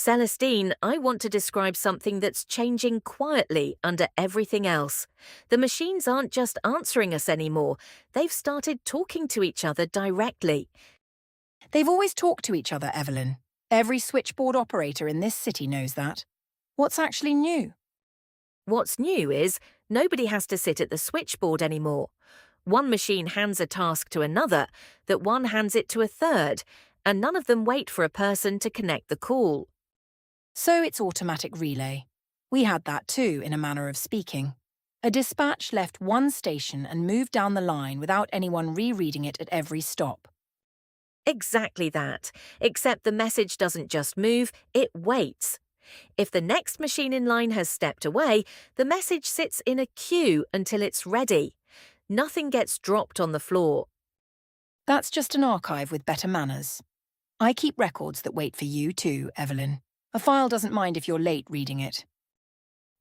Celestine, I want to describe something that's changing quietly under everything else. The machines aren't just answering us anymore, they've started talking to each other directly. They've always talked to each other, Evelyn. Every switchboard operator in this city knows that. What's actually new? What's new is nobody has to sit at the switchboard anymore. One machine hands a task to another, that one hands it to a third, and none of them wait for a person to connect the call. So it's automatic relay. We had that too, in a manner of speaking. A dispatch left one station and moved down the line without anyone rereading it at every stop. Exactly that, except the message doesn't just move, it waits. If the next machine in line has stepped away, the message sits in a queue until it's ready. Nothing gets dropped on the floor. That's just an archive with better manners. I keep records that wait for you too, Evelyn. A file doesn't mind if you're late reading it.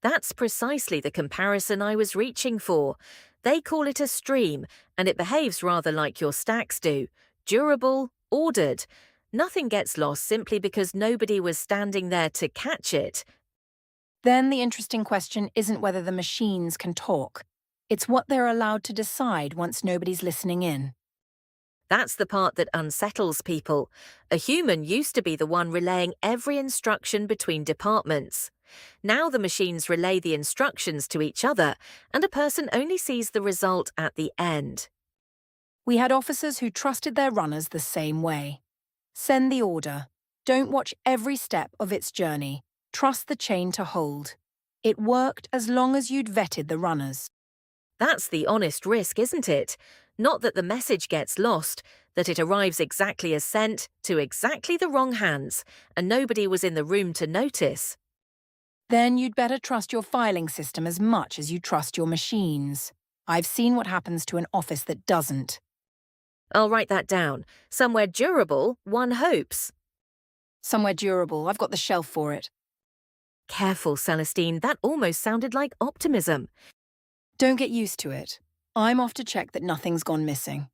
That's precisely the comparison I was reaching for. They call it a stream, and it behaves rather like your stacks do. Durable, ordered. Nothing gets lost simply because nobody was standing there to catch it. Then the interesting question isn't whether the machines can talk. It's what they're allowed to decide once nobody's listening in. That's the part that unsettles people. A human used to be the one relaying every instruction between departments. Now the machines relay the instructions to each other, and a person only sees the result at the end. We had officers who trusted their runners the same way. Send the order. Don't watch every step of its journey. Trust the chain to hold. It worked as long as you'd vetted the runners. That's the honest risk, isn't it? Not that the message gets lost, that it arrives exactly as sent, to exactly the wrong hands, and nobody was in the room to notice. Then you'd better trust your filing system as much as you trust your machines. I've seen what happens to an office that doesn't. I'll write that down. Somewhere durable, one hopes. Somewhere durable, I've got the shelf for it. Careful, Celestine, that almost sounded like optimism. Don't get used to it. I'm off to check that nothing's gone missing.